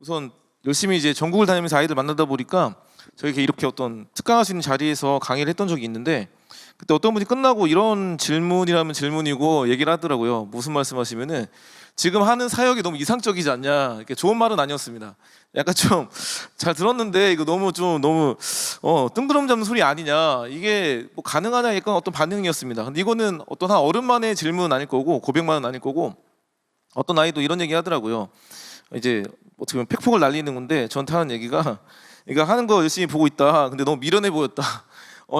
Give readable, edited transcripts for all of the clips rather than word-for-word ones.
우선 열심히 이제 전국을 다니면서 아이들 만나다 보니까 저희가 이렇게 어떤 특강할 수 있는 자리에서 강의를 했던 적이 있는데, 그때 어떤 분이 끝나고 이런 질문이라면 질문이고 얘기를 하더라고요. 무슨 말씀하시면은 지금 하는 사역이 너무 이상적이지 않냐. 이렇게 좋은 말은 아니었습니다. 약간 좀 잘 들었는데 이거 너무 뜬구름 잡는 소리 아니냐, 이게 뭐 가능하냐, 약간 어떤 반응이었습니다. 근데 이거는 어떤 한 어른만의 질문은 아닐 거고 고백만은 아닐 거고, 어떤 아이도 이런 얘기 하더라고요. 이제 어떻게 보면 팩폭을 날리는 건데 저한테 하는 얘기가, 이거 하는 거 열심히 보고 있다. 근데 너무 미련해 보였다.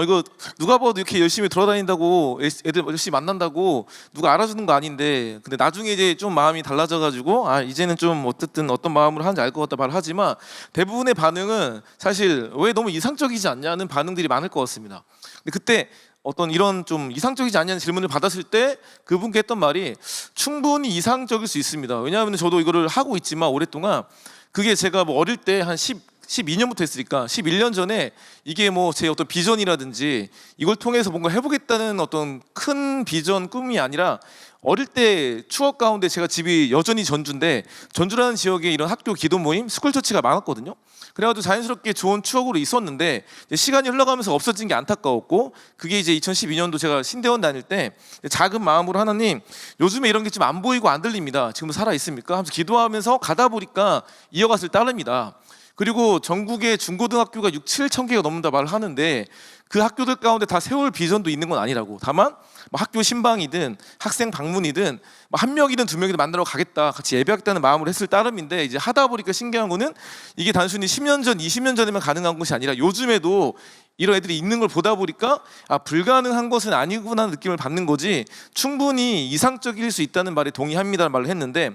이거 누가 봐도 이렇게 열심히 돌아다닌다고, 애들 열심히 만난다고 누가 알아주는 거 아닌데, 근데 나중에 이제 좀 마음이 달라져가지고 이제는 좀 어쨌든 어떤 마음으로 하는지 알 것 같다 말을 하지만, 대부분의 반응은 사실 왜 너무 이상적이지 않냐는 반응들이 많을 것 같습니다. 근데 그때 어떤 이런 좀 이상적이지 않냐는 질문을 받았을 때 그분께 했던 말이 충분히 이상적일 수 있습니다. 왜냐하면 저도 이거를 하고 있지만 오랫동안, 그게 제가 뭐 어릴 때 한 12년부터 했으니까 11년 전에 이게 뭐 제 어떤 비전이라든지 이걸 통해서 뭔가 해보겠다는 어떤 큰 비전, 꿈이 아니라, 어릴 때 추억 가운데 제가 집이 여전히 전주인데, 전주라는 지역에 이런 학교 기도 모임, 스쿨처치가 많았거든요. 그래가지고 자연스럽게 좋은 추억으로 있었는데, 시간이 흘러가면서 없어진 게 안타까웠고, 그게 이제 2012년도 제가 신대원 다닐 때 작은 마음으로 하나님, 요즘에 이런 게 좀 안 보이고 안 들립니다. 지금도 살아 있습니까? 하면서 기도하면서 가다 보니까 이어갔을 따름이다. 그리고 전국의 중고등학교가 6, 7천 개가 넘는다 말을 하는데, 그 학교들 가운데 다 세울 비전도 있는 건 아니라고. 다만 학교 신방이든 학생 방문이든 한 명이든 두 명이든 만나러 가겠다, 같이 예배하겠다는 마음으로 했을 따름인데, 이제 하다 보니까 신기한 거는 이게 단순히 10년 전, 20년 전에만 가능한 것이 아니라 요즘에도 이런 애들이 있는 걸 보다 보니까 불가능한 것은 아니구나 느낌을 받는 거지, 충분히 이상적일 수 있다는 말에 동의합니다라는 말을 했는데,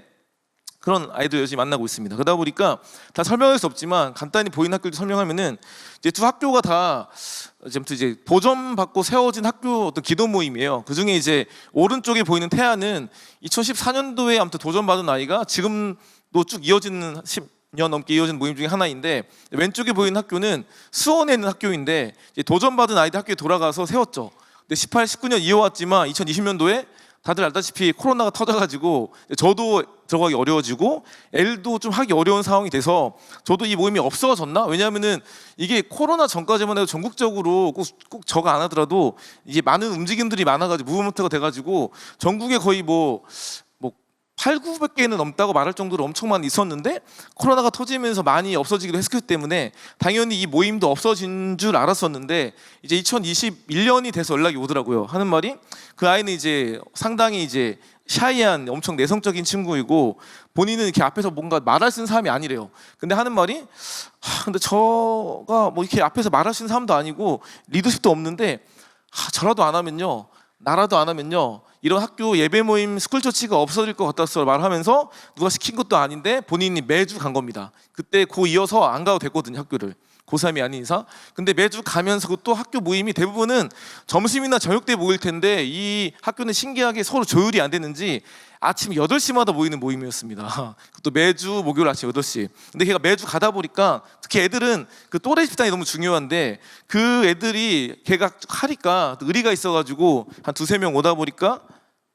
그런 아이들 열심히 만나고 있습니다. 그러다 보니까 다 설명할 수 없지만 간단히 보이는 학교를 설명하면은, 이제 두 학교가 다 이제 보전받고 세워진 학교 어떤 기도 모임이에요. 그 중에 이제 오른쪽에 보이는 태아는 2014년도에 아무튼 도전받은 아이가 지금도 쭉 이어지는 10년 넘게 이어진 모임 중에 하나인데, 왼쪽에 보이는 학교는 수원에 있는 학교인데, 이제 도전받은 아이들 학교에 돌아가서 세웠죠. 근데 18, 19년 이어왔지만 2020년도에 다들 알다시피 코로나가 터져가지고 저도 들어가기 어려워지고 애들도 좀 하기 어려운 상황이 돼서 저도 이 모임이 없어졌나? 왜냐하면은 이게 코로나 전까지만 해도 전국적으로 꼭 저거 안 하더라도 이게 많은 움직임들이 많아가지고 무브먼트가 돼가지고 전국에 거의 뭐 8, 900개는 넘다고 말할 정도로 엄청 많이 있었는데, 코로나가 터지면서 많이 없어지기도 했기 때문에 당연히 이 모임도 없어진 줄 알았었는데, 이제 2021년이 돼서 연락이 오더라고요. 하는 말이, 그 아이는 이제 상당히 이제 샤이한 엄청 내성적인 친구이고, 본인은 이렇게 앞에서 뭔가 말할 수 있는 사람이 아니래요. 근데 하는 말이, 근데 저가 뭐 이렇게 앞에서 말할 수 있는 사람도 아니고 리더십도 없는데, 저라도 안 하면요, 나라도 안 하면요, 이런 학교 예배 모임 스쿨처치가 없어질 것 같아서 말하면서, 누가 시킨 것도 아닌데 본인이 매주 간 겁니다. 그때 고 이어서 안 가도 됐거든요, 학교를. 고3이 아닌 이상. 근데 매주 가면서 또 학교 모임이 대부분은 점심이나 저녁 때 모일 텐데, 이 학교는 신기하게 서로 조율이 안 되는지 아침 8시마다 모이는 모임이었습니다. 또 매주 목요일 아침 8시. 근데 걔가 매주 가다 보니까, 특히 애들은 그 또래 집단이 너무 중요한데, 그 애들이 걔가 하니까 의리가 있어가지고 한 2, 3명 오다 보니까,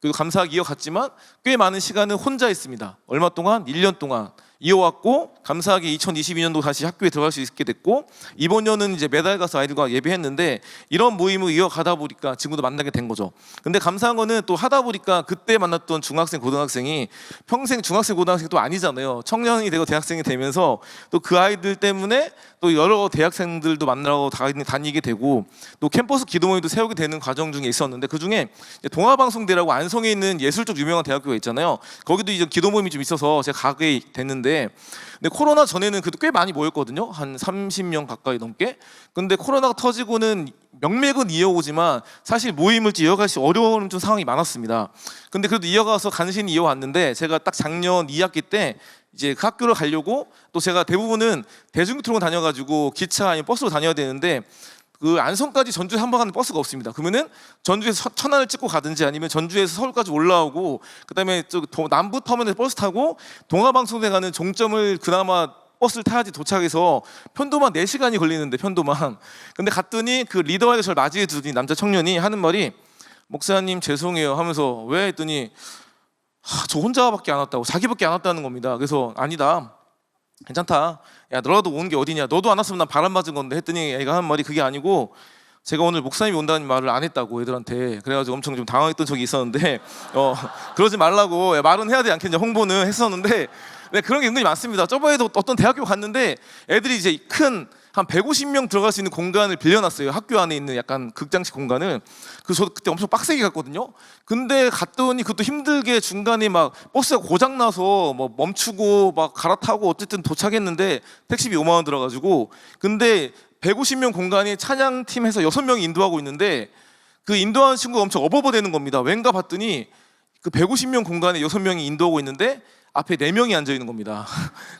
그리고 감사하게 이어갔지만 꽤 많은 시간은 혼자 있습니다. 얼마 동안? 1년 동안 이어왔고, 감사하게 2022년도 다시 학교에 들어갈 수 있게 됐고, 이번 년은 이제 매달 가서 아이들과 예배했는데, 이런 모임을 이어가다 보니까 친구도 만나게 된 거죠. 근데 감사한 거는 또 하다 보니까 그때 만났던 중학생, 고등학생이 평생 중학생, 고등학생이 또 아니잖아요. 청년이 되고 대학생이 되면서 또 그 아이들 때문에 또 여러 대학생들도 만나러 다니게 되고, 또 캠퍼스 기도 모임도 세우게 되는 과정 중에 있었는데, 그 중에 동아방송대라고 안성에 있는 예술 쪽 유명한 대학교가 있잖아요. 거기도 이제 기도 모임이 좀 있어서 제가 가게 됐는데, 근데 코로나 전에는 그래도 꽤 많이 모였거든요. 한 30명 가까이 넘게. 근데 코로나가 터지고는 명맥은 이어오지만 사실 모임을 이어갈 수 어려운 좀 상황이 많았습니다. 근데 그래도 이어가서 간신히 이어왔는데, 제가 딱 작년 2학기 때 이제 그 학교를 가려고, 또 제가 대부분은 대중교통을 다녀가지고 기차 아니면 버스로 다녀야 되는데, 그 안성까지 전주에 한 번 가는 버스가 없습니다. 그러면은 전주에서 천안을 찍고 가든지, 아니면 전주에서 서울까지 올라오고, 그다음에 남부 터미널 버스 타고 동아방송대 가는 종점을 그나마 버스를 타야지 도착해서, 편도만 4시간이 걸리는데, 편도만. 근데 갔더니 그 리더가 저를 맞이해 주더니, 남자 청년이 하는 말이, 목사님 죄송해요 하면서, 왜 했더니 저 혼자밖에 안 왔다고, 자기밖에 안 왔다는 겁니다. 그래서 아니다, 괜찮다. 야 너라도 오는 게 어디냐. 너도 안 왔으면 난 바람 맞은 건데 했더니 애가 한 말이 그게 아니고 제가 오늘 목사님이 온다는 말을 안 했다고 애들한테. 그래가지고 엄청 좀 당황했던 적이 있었는데 그러지 말라고. 야, 말은 해야 되지 않겠냐. 홍보는 했었는데 네, 그런 게 은근히 많습니다. 저번에도 어떤 대학교 갔는데 애들이 이제 큰 한 150명 들어갈 수 있는 공간을 빌려놨어요. 학교 안에 있는 약간 극장식 공간을. 그래서 저도 그때 엄청 빡세게 갔거든요. 근데 갔더니 그것도 힘들게 중간에 막 버스가 고장 나서 뭐 멈추고 막 갈아타고 어쨌든 도착했는데 택시비 5만 원 들어가지고. 근데 150명 공간에 찬양팀에서 6명이 인도하고 있는데 그 인도하는 친구가 엄청 어버버대는 겁니다. 왠가 봤더니 그 150명 공간에 6명이 인도하고 있는데 앞에 4명이 앉아 있는 겁니다.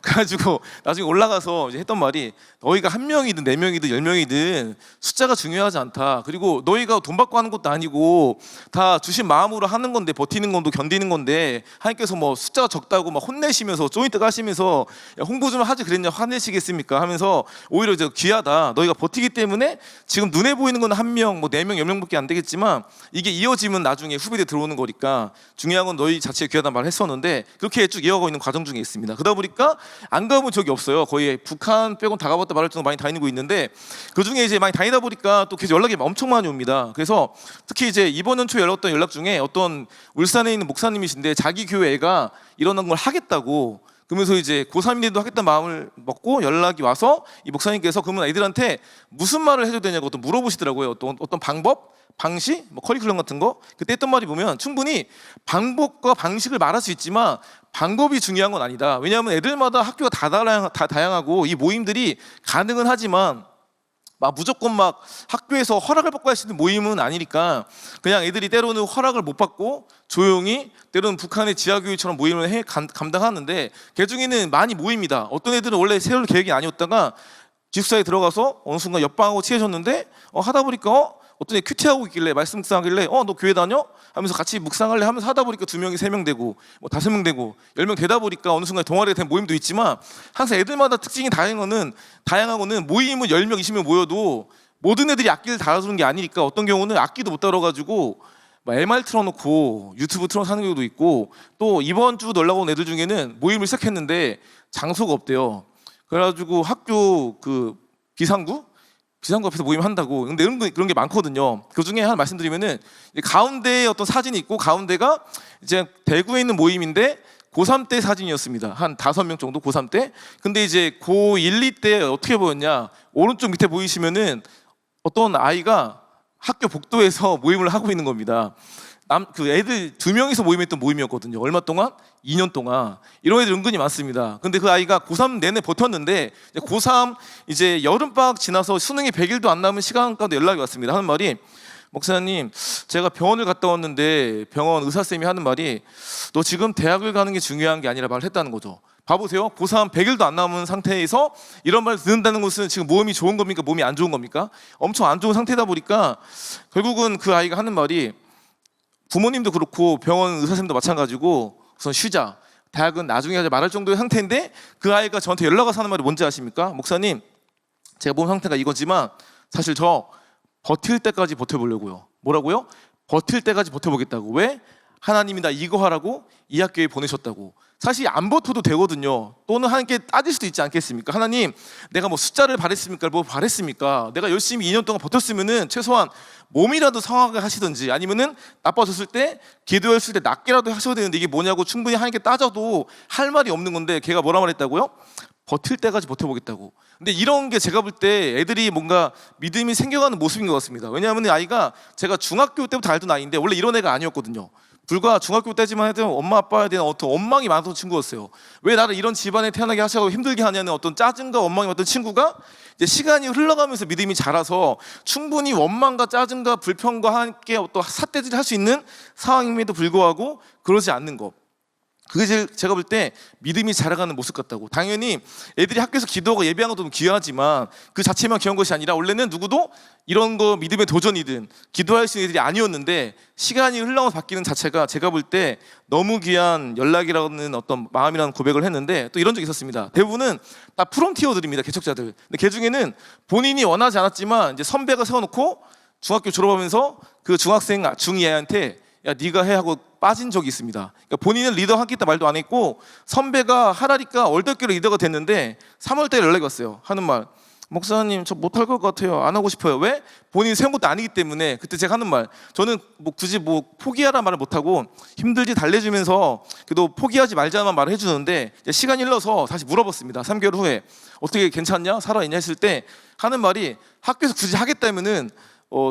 그래가지고 나중에 올라가서 이제 했던 말이 너희가 1명이든 4명이든 10명이든 숫자가 중요하지 않다. 그리고 너희가 돈 받고 하는 것도 아니고 다 주신 마음으로 하는 건데 버티는 건도 견디는 건데 하나님께서 뭐 숫자가 적다고 막 혼내시면서 조인트 가시면서 야, 홍보 좀 하지 그랬냐 화내시겠습니까 하면서 오히려 이제 귀하다. 너희가 버티기 때문에 지금 눈에 보이는 건 1명, 뭐 4명, 10명밖에 안 되겠지만 이게 이어지면 나중에 후배들 들어오는 거니까 중요한 건 너희 자체가 귀하다는 말을 했었는데 그렇게 쭉 이어가고 있는 과정 중에 있습니다. 그러다 보니까 안 가본 적이 없어요. 거의 북한 빼곤 다 가봤다 말할 정도 많이 다니고 있는데 그 중에 이제 많이 다니다 보니까 또 계속 연락이 엄청 많이 옵니다. 그래서 특히 이제 이번 연초에 연락했던 연락 중에 어떤 울산에 있는 목사님이신데 자기 교회가 이런 걸 하겠다고 그러면서 이제 고3인데도 하겠다는 마음을 먹고 연락이 와서 이 목사님께서 그러면 애들한테 무슨 말을 해줘야 되냐고 또 물어보시더라고요. 어떤 방법? 방식? 뭐 커리큘럼 같은 거? 그때 했던 말이 보면 충분히 방법과 방식을 말할 수 있지만 방법이 중요한 건 아니다. 왜냐하면 애들마다 학교가 다 다양하고 이 모임들이 가능은 하지만 막 무조건 막 학교에서 허락을 받고 할 수 있는 모임은 아니니까 그냥 애들이 때로는 허락을 못 받고 조용히 때로는 북한의 지하교육처럼 모임을 감당하는데 그 중에는 많이 모입니다. 어떤 애들은 원래 세울 계획이 아니었다가 기숙사에 들어가서 어느 순간 옆방하고 친해졌는데 하다 보니까 어떤 애 큐티하고 있길래 말씀 묵상하길래 너 교회 다녀? 하면서 같이 묵상할래 하면서 하다 보니까 2명이 3명 되고 뭐 5명 되고 10명 되다 보니까 어느 순간 동아리가 된 모임도 있지만 항상 애들마다 특징이 다양한 거는 모임은 10명 20명 모여도 모든 애들이 악기를 다뤄주는 게 아니니까 어떤 경우는 악기도 못 다뤄가지고 막 MR 틀어놓고 유튜브 틀어서 하는 경우도 있고 또 이번 주 연락 온 애들 중에는 모임을 시작했는데 장소가 없대요. 그래가지고 학교 그 비상구 앞에서 모임 한다고. 근데 그런 게 많거든요. 그 중에 하나 말씀드리면은 가운데에 어떤 사진이 있고 가운데가 이제 대구에 있는 모임인데 고3 때 사진이었습니다. 한 5명 정도 고3 때. 근데 이제 고1, 2 때 어떻게 보였냐? 오른쪽 밑에 보이시면은 어떤 아이가 학교 복도에서 모임을 하고 있는 겁니다. 그 애들 2명이서 모임했던 모임이었거든요. 얼마 동안? 2년 동안. 이런 애들 은근히 많습니다. 근데 그 아이가 고3 내내 버텼는데 고3 이제 여름방학 지나서 수능이 100일도 안 남은 시간 가운데 연락이 왔습니다. 하는 말이 목사님 제가 병원을 갔다 왔는데 병원 의사쌤이 하는 말이 너 지금 대학을 가는 게 중요한 게 아니라 말을 했다는 거죠. 봐보세요. 고3 100일도 안 남은 상태에서 이런 말을 듣는다는 것은 지금 몸이 좋은 겁니까? 몸이 안 좋은 겁니까? 엄청 안 좋은 상태다 보니까 결국은 그 아이가 하는 말이 부모님도 그렇고 병원 의사선생님도 마찬가지고 우선 쉬자. 대학은 나중에 하자 말할 정도의 상태인데 그 아이가 저한테 연락 와서 하는 말이 뭔지 아십니까? 목사님 제가 몸 상태가 이거지만 사실 저 버틸 때까지 버텨보려고요. 뭐라고요? 버틸 때까지 버텨보겠다고. 왜? 하나님이 나 이거 하라고 이 학교에 보내셨다고. 사실 안 버텨도 되거든요. 또는 하나님께 따질 수도 있지 않겠습니까? 하나님 내가 뭐 숫자를 바랬습니까? 뭐 바랬습니까? 내가 열심히 2년 동안 버텼으면은 최소한 몸이라도 성하게 하시든지 아니면은 나빠졌을 때 기도했을 때 낫게라도 하셔야 되는데 이게 뭐냐고 충분히 하나님께 따져도 할 말이 없는 건데 걔가 뭐라 말했다고요? 버틸 때까지 버텨보겠다고. 근데 이런 게 제가 볼 때 애들이 뭔가 믿음이 생겨가는 모습인 것 같습니다. 왜냐하면 아이가 제가 중학교 때부터 알던 아이인데 원래 이런 애가 아니었거든요. 불과 중학교 때지만 해도 엄마 아빠에 대한 어떤 원망이 많았던 친구였어요. 왜 나를 이런 집안에 태어나게 하시고 힘들게 하냐는 어떤 짜증과 원망이 많던 친구가 이제 시간이 흘러가면서 믿음이 자라서 충분히 원망과 짜증과 불평과 함께 어떤 삿대질을 할 수 있는 상황임에도 불구하고 그러지 않는 것. 그게 제가 볼 때 믿음이 자라가는 모습 같다고. 당연히 애들이 학교에서 기도하고 예배하는 것도 귀하지만 그 자체만 귀한 것이 아니라 원래는 누구도 이런 거 믿음의 도전이든 기도할 수 있는 애들이 아니었는데 시간이 흘러가면서 바뀌는 자체가 제가 볼 때 너무 귀한 연락이라는 어떤 마음이라는 고백을 했는데 또 이런 적이 있었습니다. 대부분은 다 프론티어들입니다. 개척자들. 근데 그 중에는 본인이 원하지 않았지만 이제 선배가 세워놓고 중학교 졸업하면서 그 중학생 중2애한테 야 네가 해 하고 빠진 적이 있습니다. 그러니까 본인은 리더 하겠다 말도 안 했고 선배가 하라니까 얼떨결에 리더가 됐는데 3월 달에 연락이 왔어요. 하는 말, 목사님 저 못할 것 같아요. 안 하고 싶어요. 왜? 본인이 세운 것도 아니기 때문에. 그때 제가 하는 말, 저는 뭐 굳이 뭐 포기하라 말을 못하고 힘들지 달래주면서 그래도 포기하지 말자만 말을 해주는데 시간이 흘러서 다시 물어봤습니다. 3개월 후에 어떻게 괜찮냐? 살아있냐? 했을 때 하는 말이 학교에서 굳이 하겠다면은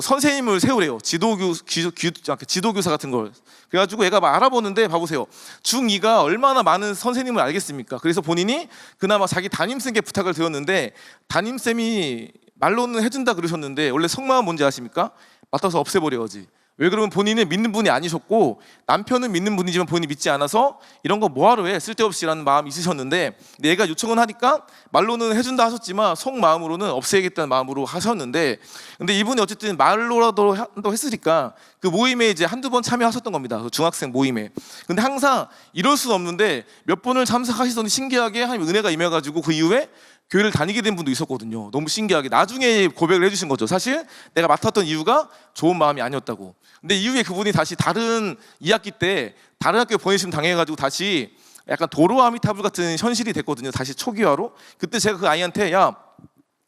선생님을 세우래요. 지도교사 같은 걸. 그래가지고 얘가 막 알아보는데 봐보세요. 중2가 얼마나 많은 선생님을 알겠습니까? 그래서 본인이 그나마 자기 담임쌤께 부탁을 드렸는데 담임쌤이 말로는 해준다 그러셨는데 원래 속마음 뭔지 아십니까? 맡아서 없애버려야지. 왜 그러면 본인은 믿는 분이 아니셨고 남편은 믿는 분이지만 본인이 믿지 않아서 이런 거 뭐하러 해? 쓸데없이라는 마음이 있으셨는데 얘가 요청은 하니까 말로는 해준다 하셨지만 속마음으로는 없애야겠다는 마음으로 하셨는데 근데 이분이 어쨌든 말로라도 한다고 했으니까 그 모임에 이제 한두 번 참여하셨던 겁니다. 그 중학생 모임에. 근데 항상 이럴 수는 없는데 몇 번을 참석하시더니 신기하게 하나님 은혜가 임해가지고 그 이후에 교회를 다니게 된 분도 있었거든요. 너무 신기하게 나중에 고백을 해주신 거죠. 사실 내가 맡았던 이유가 좋은 마음이 아니었다고. 근데 이후에 그분이 다시 다른 2학기 때 다른 학교에 보내심 당해가지고 다시 약간 도로 아미타불 같은 현실이 됐거든요. 다시 초기화로. 그때 제가 그 아이한테 야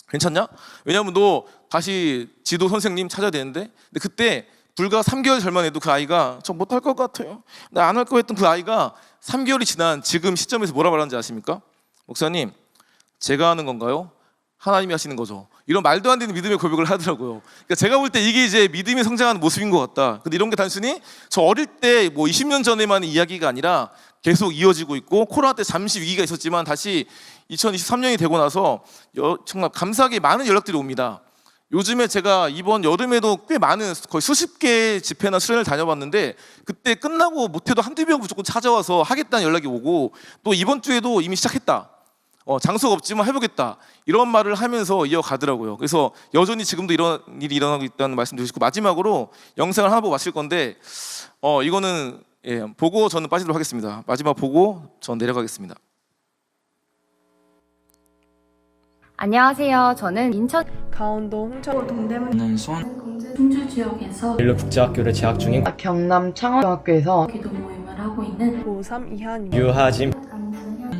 괜찮냐? 왜냐면 너 다시 지도 선생님 찾아야 되는데. 근데 그때 불과 3개월 전만 해도 그 아이가 저 못할 것 같아요. 나 안 할 거 했던 그 아이가 3개월이 지난 지금 시점에서 뭐라 말하는지 아십니까? 목사님 제가 하는 건가요? 하나님이 하시는 거죠. 이런 말도 안 되는 믿음의 고백을 하더라고요. 그러니까 제가 볼 때 이게 이제 믿음이 성장하는 모습인 것 같다. 근데 이런 게 단순히 저 어릴 때 뭐 20년 전에만 이야기가 아니라 계속 이어지고 있고 코로나 때 잠시 위기가 있었지만 다시 2023년이 되고 나서 정말 감사하게 많은 연락들이 옵니다. 요즘에 제가 이번 여름에도 꽤 많은 거의 수십 개의 집회나 수련을 다녀봤는데 그때 끝나고 못해도 한두 명 무조건 찾아와서 하겠다는 연락이 오고 또 이번 주에도 이미 시작했다. 장소가 없지만 해보겠다 이런 말을 하면서 이어가더라고요. 그래서 여전히 지금도 이런 일이 일어나고 있다는 말씀 드리고 마지막으로 영상을 하나 보고 마칠 건데 이거는 보고 저는 빠지도록 하겠습니다. 마지막 보고 전 내려가겠습니다. 안녕하세요. 저는 인천 강원도 홍천 동대문 충주 지역에서 율로국제학교를 재학 중인 경남 창원중학교에서 기도 모임을 하고 있는 고3 이한입니다. 유하진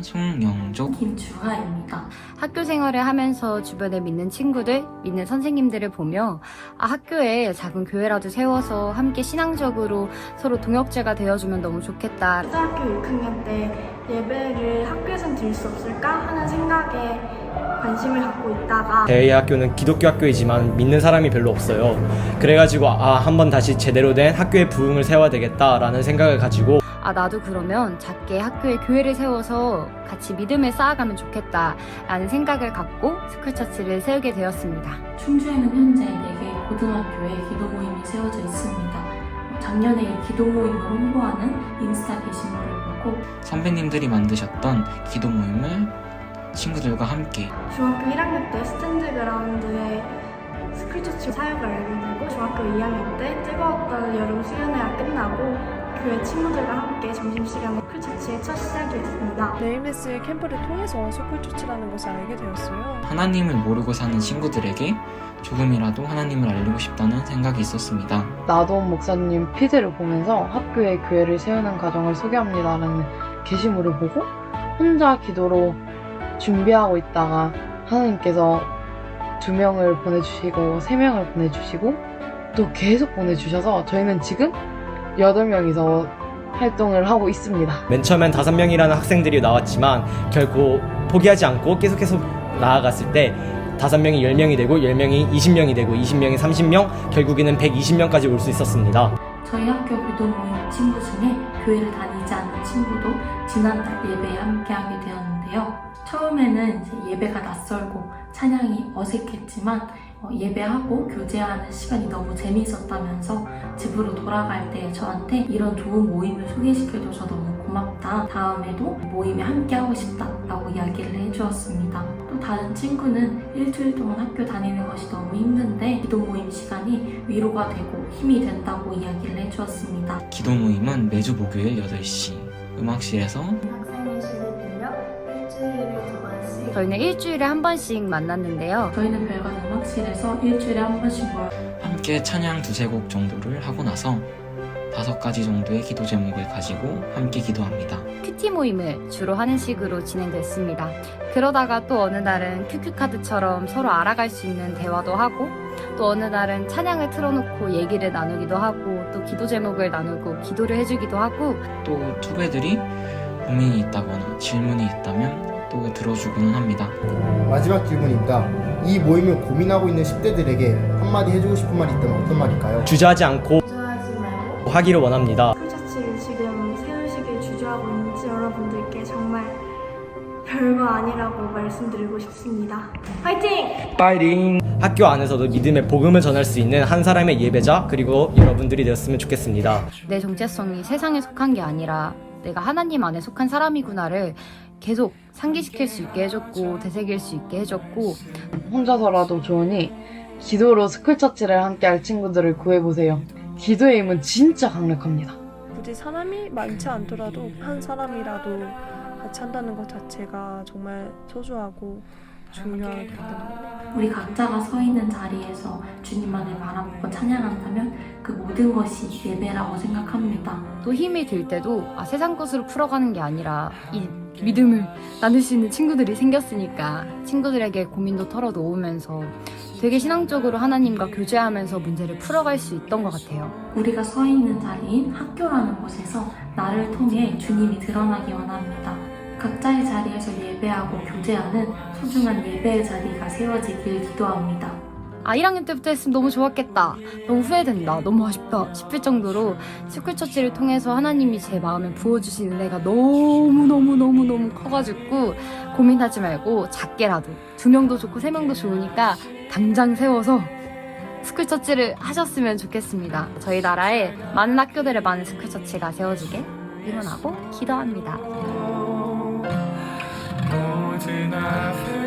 송영조 김주하입니다. 학교 생활을 하면서 주변에 믿는 친구들, 믿는 선생님들을 보며 학교에 작은 교회라도 세워서 함께 신앙적으로 서로 동역자가 되어주면 너무 좋겠다. 초등학교 6학년 때 예배를 학교에선 드릴 수 없을까 하는 생각에 관심을 갖고 있다가 저희 학교는 기독교 학교이지만 믿는 사람이 별로 없어요. 그래가지고 한번 다시 제대로 된 학교의 부흥을 세워야 되겠다라는 생각을 가지고 나도 그러면 작게 학교에 교회를 세워서 같이 믿음을 쌓아가면 좋겠다라는 생각을 갖고 스쿨처치를 세우게 되었습니다. 충주에는 현재 4개의 고등학교에 기도 모임이 세워져 있습니다. 작년에 이 기도 모임을 홍보하는 인스타 게시물을 보고 선배님들이 만드셨던 기도 모임을 친구들과 함께 중학교 1학년 때 스탠드 그라운드에 스쿨처치 사역을 알게 되고 중학교 2학년 때 뜨거웠던 여름 수련회가 끝나고 교회 친구들과 함께 점심시간에 스쿨처치의 첫 시작이었습니다. 네임레스 캠프를 통해서 스쿨처치라는 것을 알게 되었어요. 하나님을 모르고 사는 친구들에게 조금이라도 하나님을 알리고 싶다는 생각이 있었습니다. 나도원 목사님 피드를 보면서 학교에 교회를 세우는 과정을 소개합니다라는 게시물을 보고 혼자 기도로 준비하고 있다가 하나님께서 2명을 보내주시고 3명을 보내주시고 또 계속 보내주셔서 저희는 지금 8명이서 활동을 하고 있습니다. 맨 처음엔 5명이라는 학생들이 나왔지만 결국 포기하지 않고 계속해서 나아갔을 때 5명이 10명이 되고 10명이 20명이 되고 20명이 30명 결국에는 120명까지 올 수 있었습니다. 저희 학교 기도 모임 친구 중에 교회를 다니지 않는 친구도 지난달 예배에 함께하게 되었는데요. 처음에는 이제 예배가 낯설고 찬양이 어색했지만 예배하고 교제하는 시간이 너무 재미있었다면서 집으로 돌아갈 때 저한테 이런 좋은 모임을 소개시켜줘서 너무 고맙다. 다음에도 모임에 함께하고 싶다라고 이야기를 해주었습니다. 또 다른 친구는 일주일 동안 학교 다니는 것이 너무 힘든데 기도 모임 시간이 위로가 되고 힘이 된다고 이야기를 해주었습니다. 기도 모임은 매주 목요일 8시 음악실에서 학생회실을 빌려 일주일에 2번씩 저희는 일주일에 한 번씩 만났는데요. 저희는 별관 음악실에서 일주일에 한 번씩 모여 함께 찬양 2-3곡 정도를 하고 나서 5가지 정도의 기도 제목을 가지고 함께 기도합니다. 큐티 모임을 주로 하는 식으로 진행됐습니다. 그러다가 또 어느 날은 큐큐카드처럼 서로 알아갈 수 있는 대화도 하고, 또 어느 날은 찬양을 틀어놓고 얘기를 나누기도 하고, 또 기도 제목을 나누고 기도를 해주기도 하고, 또 후배들이 고민이 있다거나 질문이 있다면 또 들어주고는 합니다. 마지막 질문입니다. 이 모임을 고민하고 있는 10대들에게 한마디 해주고 싶은 말이 있다면 어떤 말일까요? 주저하지 않고 주저하지 말고 하기를 원합니다. 스쿨처치를 지금 세우시길 주저하고 있는지 여러분들께 정말 별거 아니라고 말씀드리고 싶습니다. 화이팅! 학교 안에서도 믿음의 복음을 전할 수 있는 한 사람의 예배자, 그리고 여러분들이 되었으면 좋겠습니다. 내 정체성이 세상에 속한 게 아니라 내가 하나님 안에 속한 사람이구나를 계속 상기시킬 수 있게 해줬고, 되새길 수 있게 해줬고, 혼자서라도 좋으니 기도로 스쿨처치를 함께할 친구들을 구해보세요. 기도의 힘은 진짜 강력합니다. 굳이 사람이 많지 않더라도 한 사람이라도 같이 한다는 것 자체가 정말 소중하고 중요하기 때문에 우리 각자가 서 있는 자리에서 주님만을 바라보고 찬양한다면 그 모든 것이 예배라고 생각합니다. 또 힘이 들 때도 세상 것으로 풀어가는 게 아니라 이 믿음을 나눌 수 있는 친구들이 생겼으니까 친구들에게 고민도 털어놓으면서 되게 신앙적으로 하나님과 교제하면서 문제를 풀어갈 수 있던 것 같아요. 우리가 서 있는 자리인 학교라는 곳에서 나를 통해 주님이 드러나기 원합니다. 각자의 자리에서 예배하고 교제하는 소중한 예배의 자리가 세워지길 기도합니다. 1학년 때부터 했으면 너무 좋았겠다, 너무 후회된다, 너무 아쉽다 싶을 정도로 스쿨처치를 통해서 하나님이 제 마음에 부어주신 은혜가 너무 커가지고 고민하지 말고 작게라도 2명도 좋고 3명도 좋으니까 당장 세워서 스쿨처치를 하셨으면 좋겠습니다. 저희 나라에 많은 학교들에 많은 스쿨처치가 세워지게 응원하고 기도합니다. 모든 앞을